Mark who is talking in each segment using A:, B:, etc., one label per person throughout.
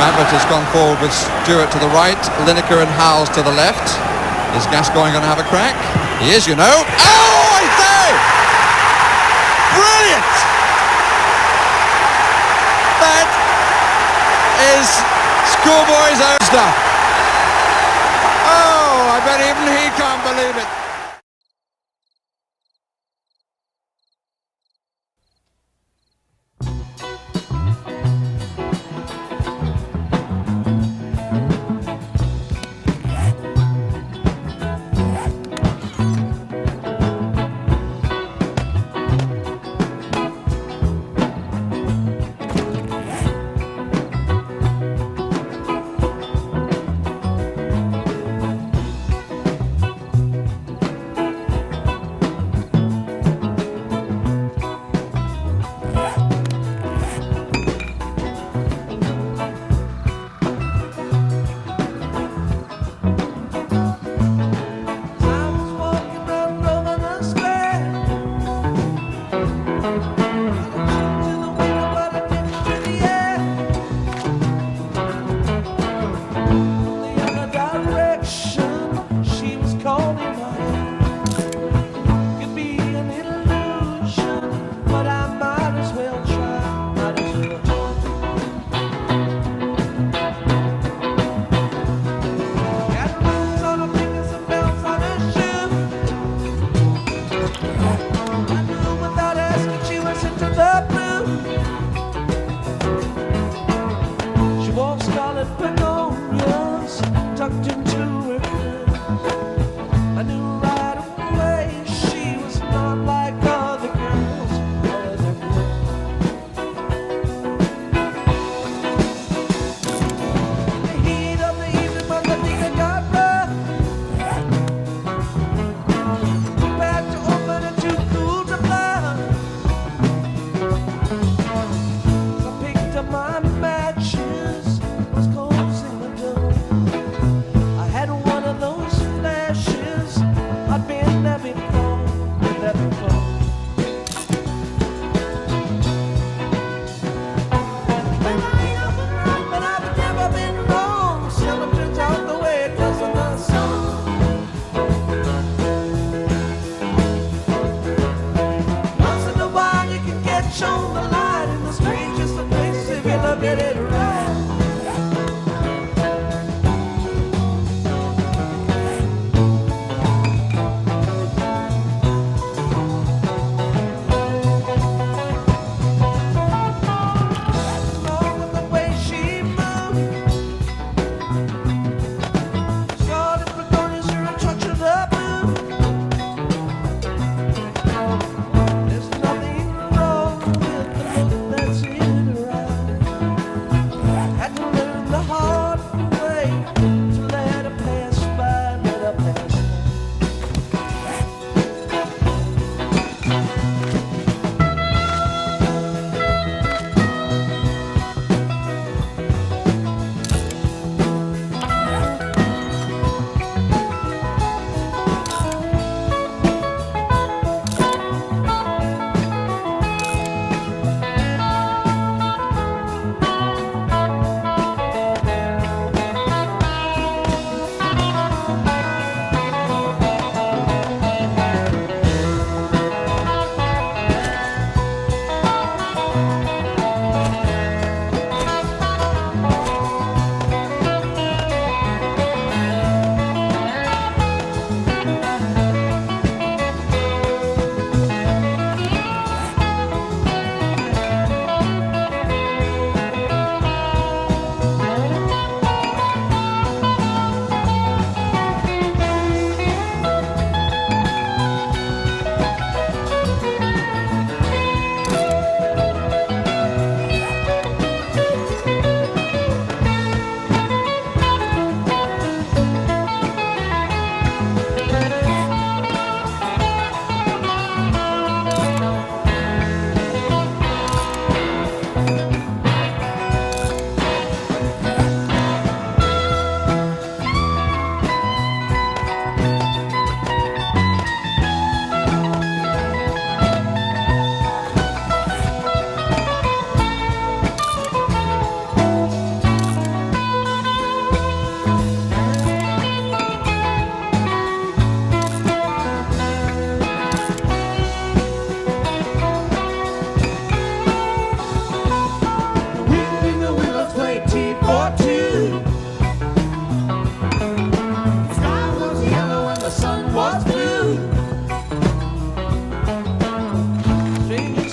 A: Maverick has gone forward with Stewart to the right, Lineker and Howes to the left. Is Gascoigne going to have a crack? He is, you know. Oh, I say! Brilliant! That is schoolboy's own stuff. Oh, I bet even he can't believe it.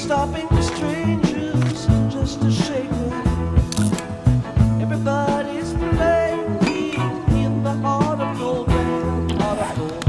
B: stopping strangers just to shake them. Everybody's playing in the heart of Goldland, heart of Goldland.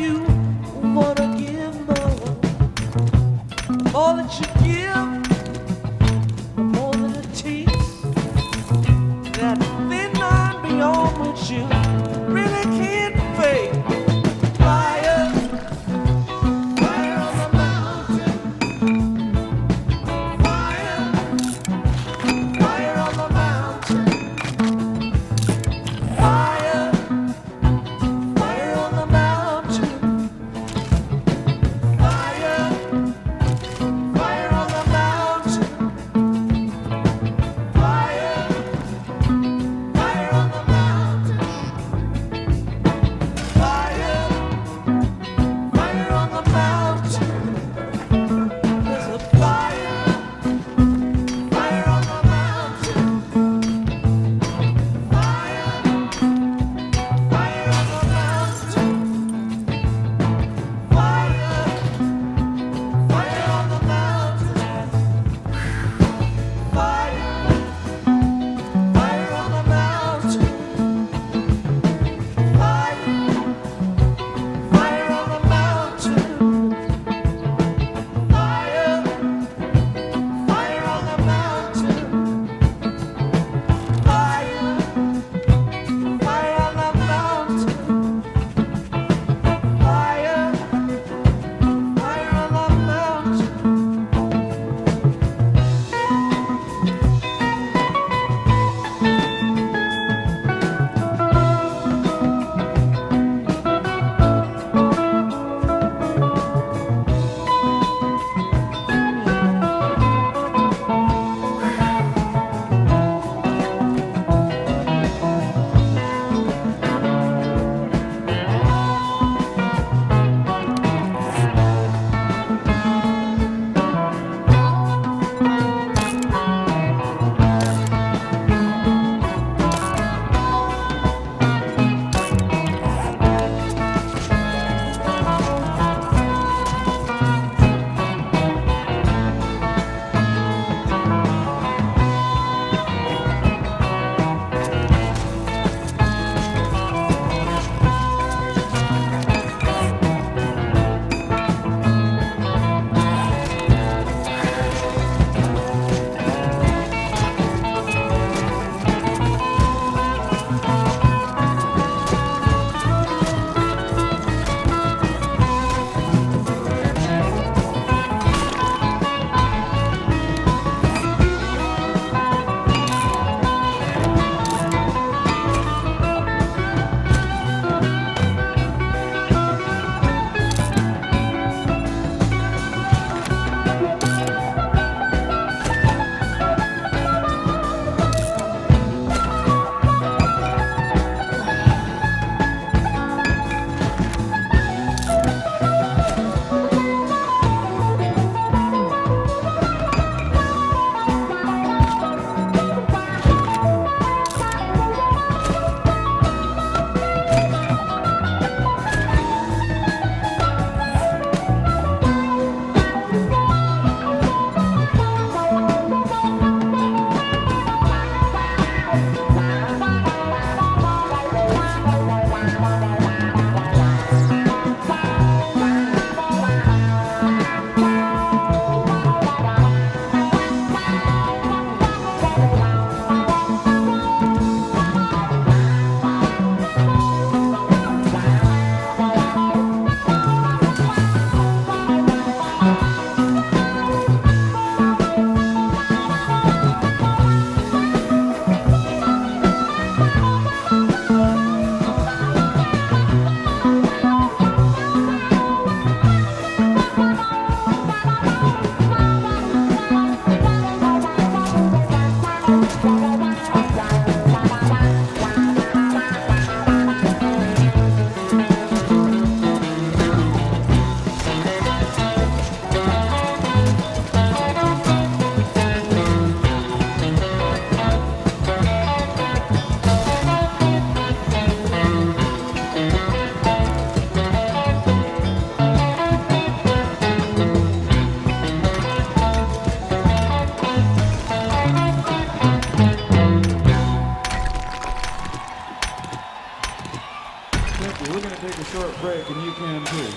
B: you wanna give more. All that you give, more than a tease. That thin line beyond which you really can't fade. Fire, fire on the mountain. Fire, fire on the mountain. Fire, fire on the mountain. too.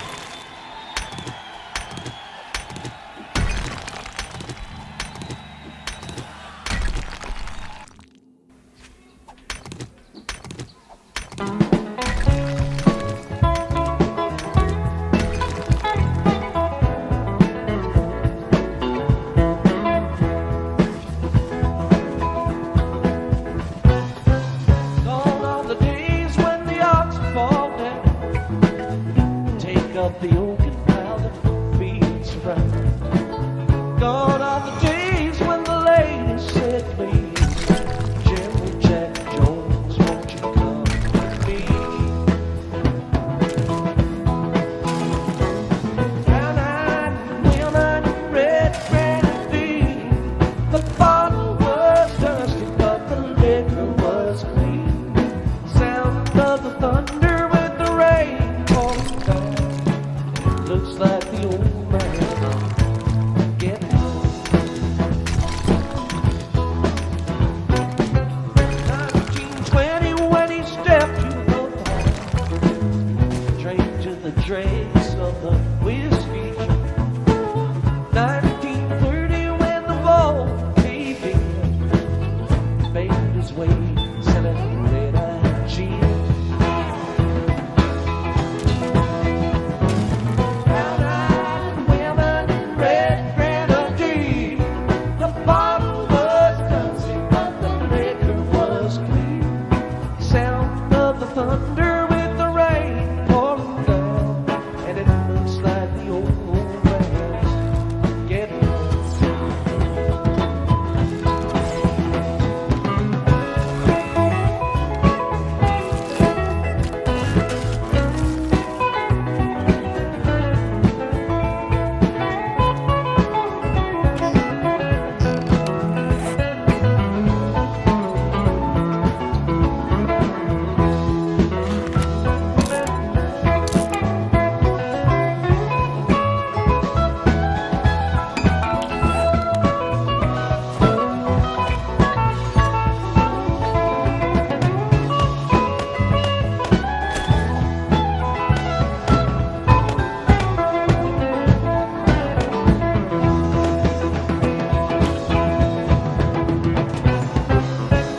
B: Gone are the days when the ox fall down, take up the oaken plow that feeds around. Gone are the days when the lady said, please, Jimmy Jack Jones, won't you come with me? Brown-eyed women, red grenadine, the bottle was dusty, but the liquor was clean. Sound of the thunder with the rain falling down. Looks like the old man getting home. 1920 when he stepped to the bar, drank to the dregs of the whiskey jar. 1930 when the ball caved in, made his way selling red-eyed gin. Brown-eyed women, red grenadine, the bottle was dusty, but the liquor was clean. Sound of the thunder with the rain pouring down, and it looks like the old man's getting home.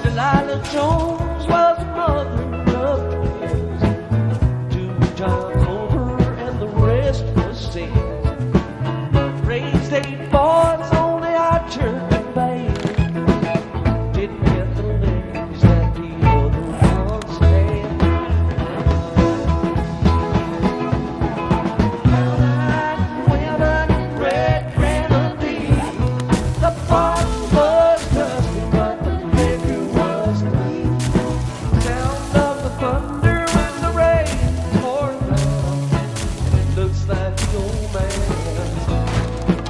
B: Delilah Jones was a mother of twins, 2 times over, and the rest was sins. Raised 8 boys, only I turned and bad. Didn't get the legs that the other ones had. Brown-eyed women, red grenadine, the bottle was dusty, but the liquor was clean. Sound of the thunder when the rain poured down. Looks like the old man's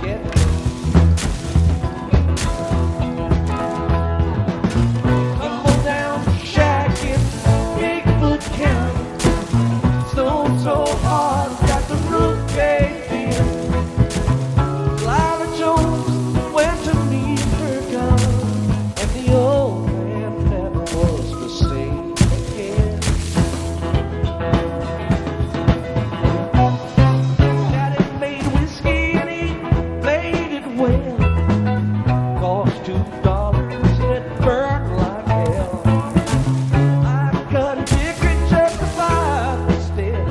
B: getting tumble down shack in Bigfoot County. Snowed so hard, got the roof caved in. Lila Jones went to meet her God, and the old man never was the same again. Daddy made whiskey and he made it well. Cost $2 and it burned like hell. I cut a hickory just to buy the stick.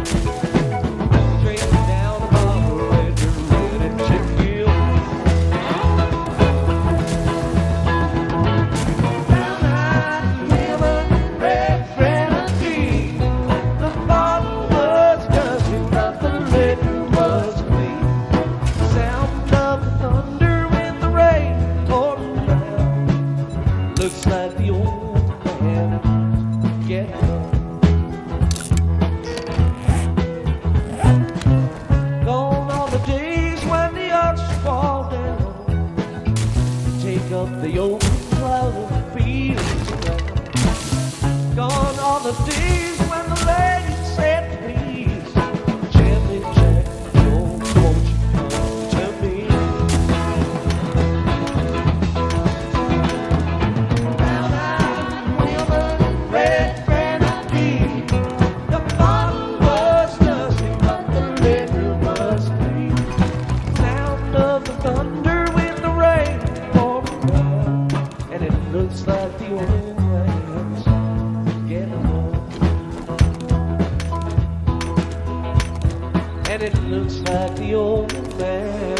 B: Straight down the bottle and red and chicken. Brown-eyed women, red grenadine, the bottle was dusty, but the liquor was clean. Sound of the thunder when the rain poured down. Looks like the old man getting home. Gone are the days when the ox fall down, take up the old cloud of fields around. Gone are the days when the lady said, please, Jimmy Jack Jones, won't you come to me? Brown-eyed women, red grenadine, the bottle was dusty, but the looks like the old man's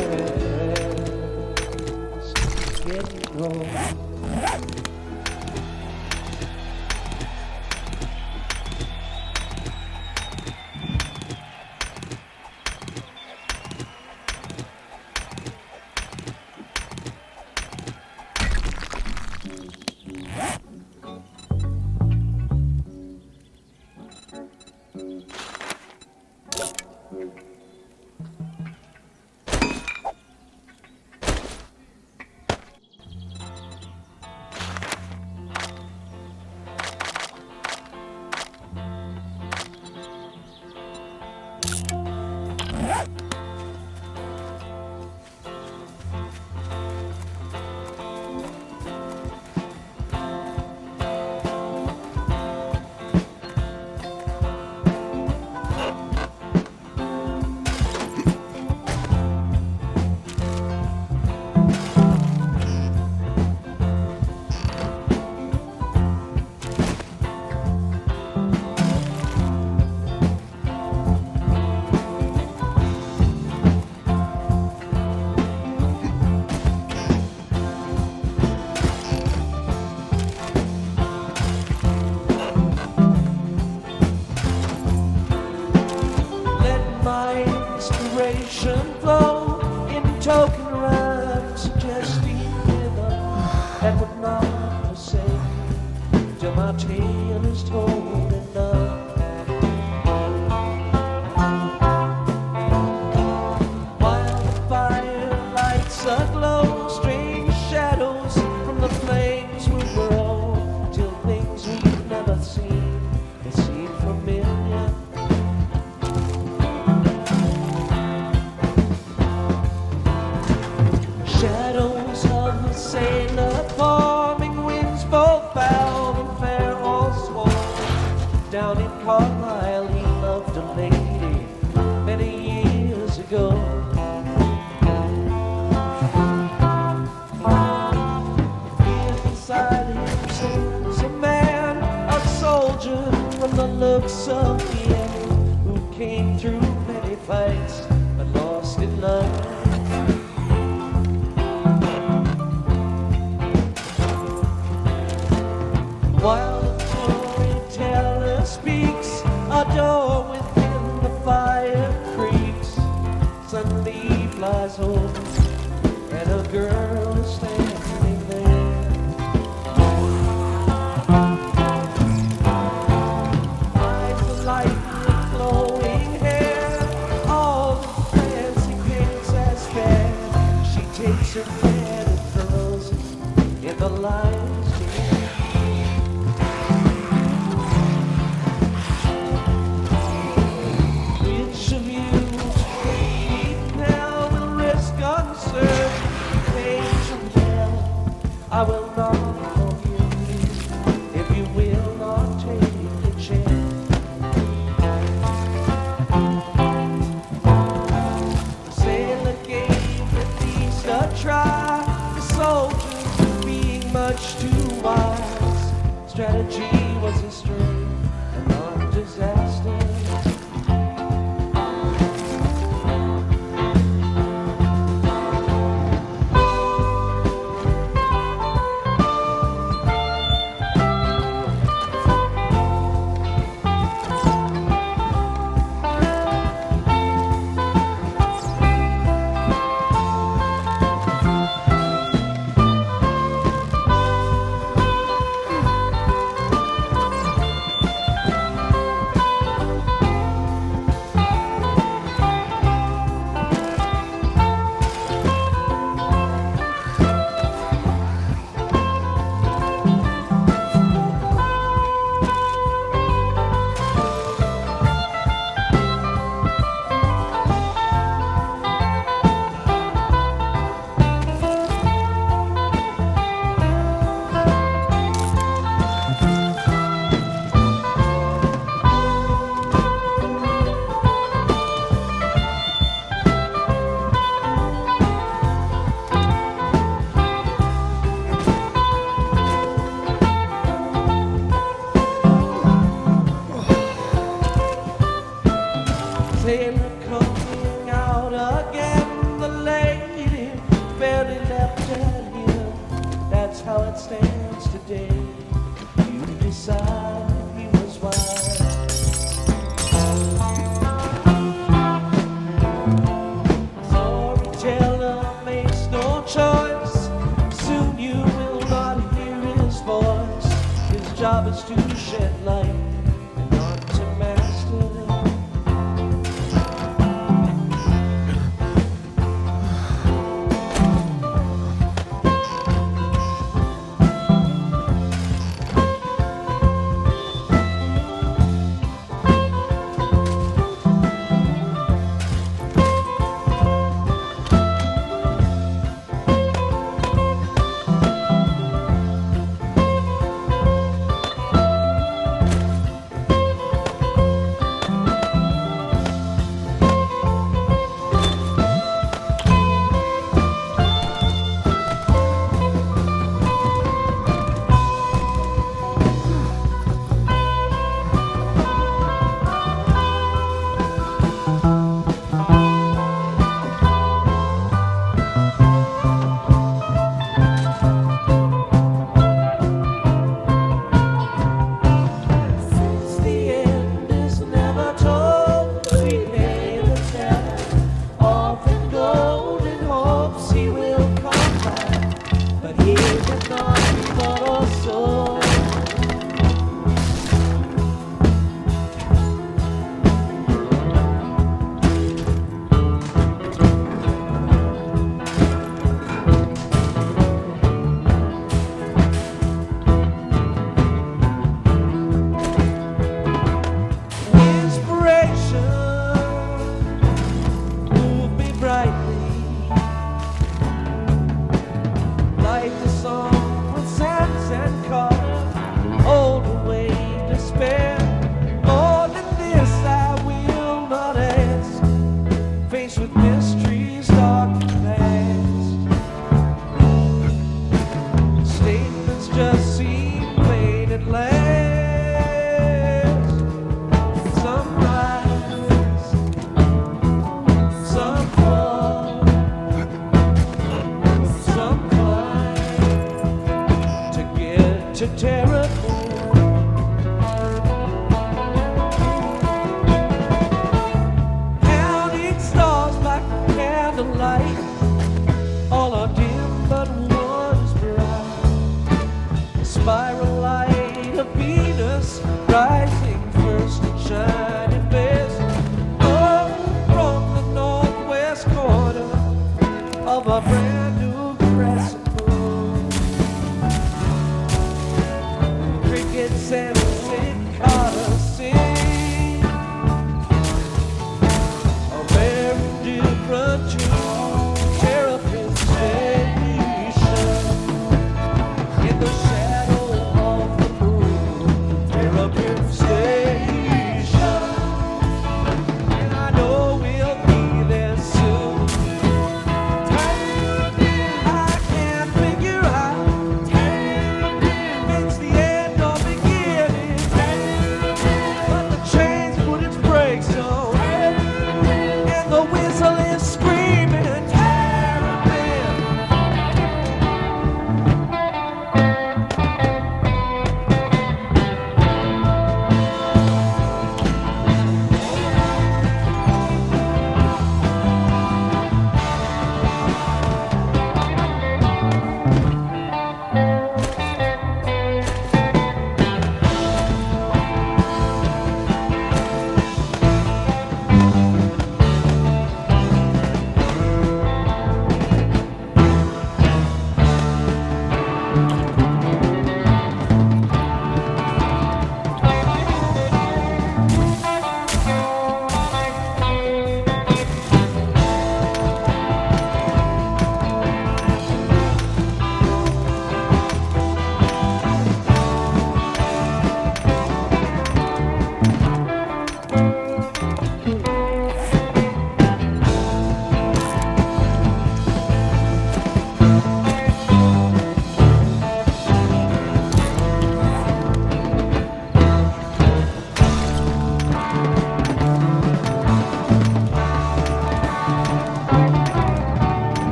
B: getting old. Flow in token rhyme, suggesting rhythm that would not forsake till my tale is told enough. While the fire lights aglow, strange shadows from the flames will grow till things we've never seen, they seem familiar. Shadows of the sailor, forming winds both foul and fair or swollen. Down in Carlisle he loved a lady many years ago. Inside him sits a man, a soldier from the looks of the end, who came through many fights but lost in love. While the storyteller speaks, a door within the fire creaks. Suddenly flies open, and a girl is standing there. Eyes the light with glowing hair, all the fancy paints as fair. She takes her pen and throws it in the lion's den. I will not forgive you if you will not take the chance. The sailor gave the beast a try, the soldiers being much too wise. Strategy was his strength and not disaster. day you decided he was wise. Storyteller makes no choice. Soon you will not hear his voice. His job is to shed light and not to master.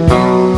B: Thank